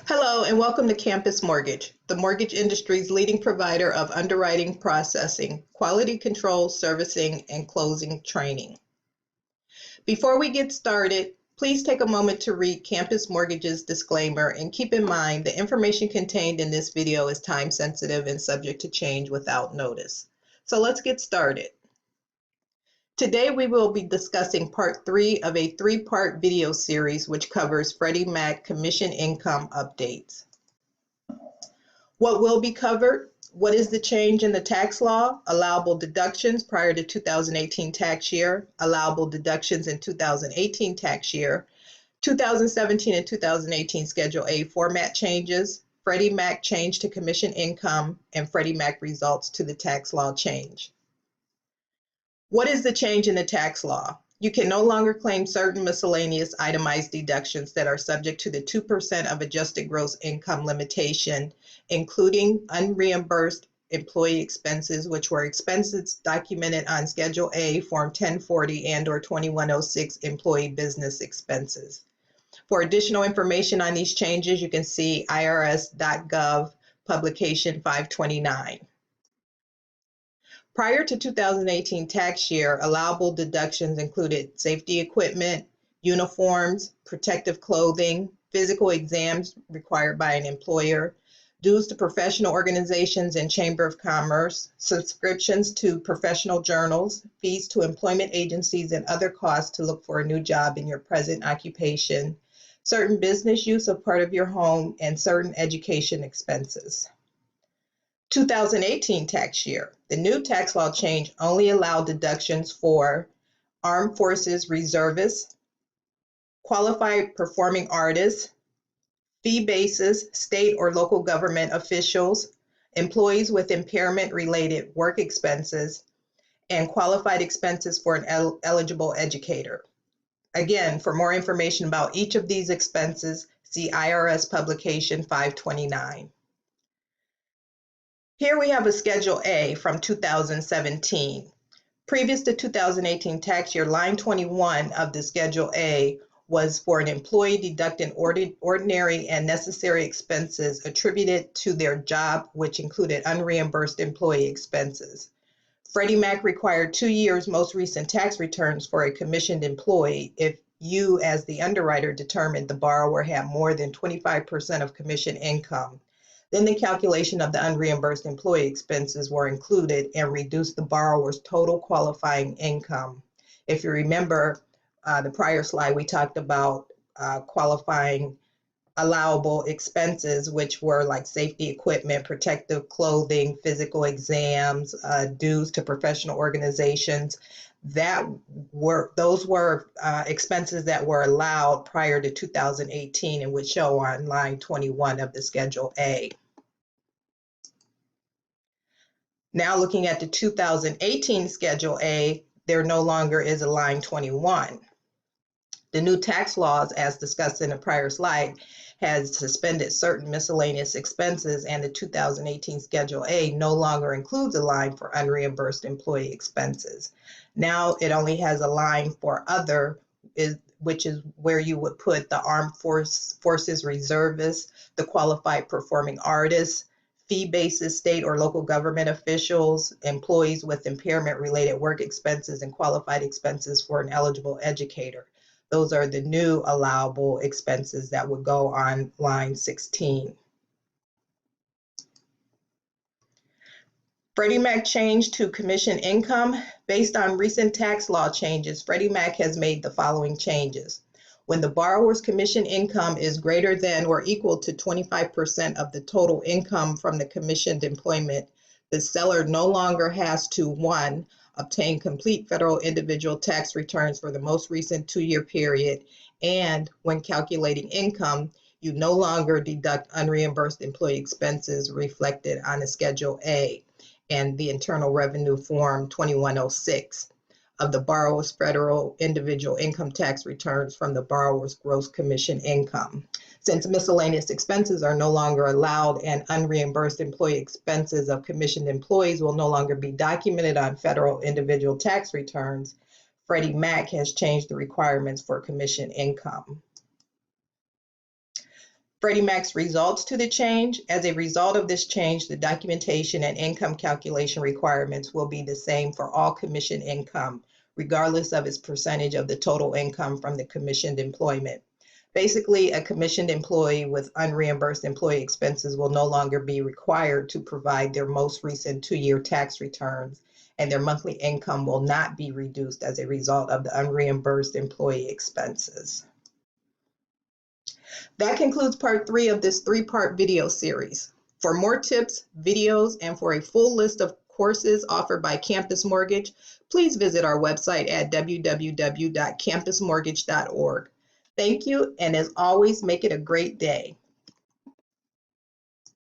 Hello and welcome to Campus Mortgage, the mortgage industry's leading provider of underwriting, processing, quality control, servicing, and closing training. Before we get started, please take a moment to read Campus Mortgage's disclaimer and keep in mind the information contained in this video is time sensitive and subject to change without notice. So let's get started. Today we will be discussing part 3 of a 3-part video series which covers Freddie Mac commission income updates. What will be covered? What is the change in the tax law? Allowable deductions prior to 2018 tax year, allowable deductions in 2018 tax year, 2017 and 2018 Schedule A format changes, Freddie Mac change to commission income, and Freddie Mac results to the tax law change. What is the change in the tax law? You can no longer claim certain miscellaneous itemized deductions that are subject to the 2% of adjusted gross income limitation, including unreimbursed employee expenses, which were expenses documented on Schedule A, Form 1040 and/or 2106 employee business expenses. For additional information on these changes, you can see irs.gov, publication 529. Prior to 2018 tax year, allowable deductions included safety equipment, uniforms, protective clothing, physical exams required by an employer, dues to professional organizations and Chamber of Commerce, subscriptions to professional journals, fees to employment agencies, and other costs to look for a new job in your present occupation, certain business use of part of your home, and certain education expenses. 2018 tax year. The new tax law change only allowed deductions for armed forces reservists, qualified performing artists, fee basis, state or local government officials, employees with impairment-related work expenses, and qualified expenses for an eligible educator. Again, for more information about each of these expenses, see IRS publication 529. Here we have a Schedule A from 2017. Previous to 2018 tax year, line 21 of the Schedule A was for an employee deducting ordinary and necessary expenses attributed to their job, which included unreimbursed employee expenses. Freddie Mac required 2 years' most recent tax returns for a commissioned employee if you, as the underwriter, determined the borrower had more than 25% of commission income. Then the calculation of the unreimbursed employee expenses were included and reduced the borrower's total qualifying income. If you remember the prior slide, we talked about qualifying allowable expenses, which were like safety equipment, protective clothing, physical exams, dues to professional organizations. Those were expenses that were allowed prior to 2018 and would show on line 21 of the Schedule A. Now looking at the 2018 Schedule A, there no longer is a line 21. The new tax laws, as discussed in the prior slide, has suspended certain miscellaneous expenses, and the 2018 Schedule A no longer includes a line for unreimbursed employee expenses. Now it only has a line for other, which is where you would put the armed forces reservists, the qualified performing artists, fee basis state or local government officials, employees with impairment-related work expenses, and qualified expenses for an eligible educator. Those are the new allowable expenses that would go on line 16. Freddie Mac change to commission income. Based on recent tax law changes, Freddie Mac has made the following changes. When the borrower's commission income is greater than or equal to 25% of the total income from the commissioned employment, the seller no longer has to 1. Obtain complete federal individual tax returns for the most recent 2-year period, and when calculating income, you no longer deduct unreimbursed employee expenses reflected on the Schedule A and the Internal Revenue Form 2106 of the borrower's federal individual income tax returns from the borrower's gross commission income. Since miscellaneous expenses are no longer allowed and unreimbursed employee expenses of commissioned employees will no longer be documented on federal individual tax returns, Freddie Mac has changed the requirements for commission income. Freddie Mac's results to the change. As a result of this change, the documentation and income calculation requirements will be the same for all commission income, regardless of its percentage of the total income from the commissioned employment. Basically, a commissioned employee with unreimbursed employee expenses will no longer be required to provide their most recent 2-year tax returns, and their monthly income will not be reduced as a result of the unreimbursed employee expenses. That concludes part 3 of this 3-part video series. For more tips, videos, and for a full list of courses offered by Campus Mortgage, please visit our website at www.campusmortgage.org. Thank you, and as always, make it a great day.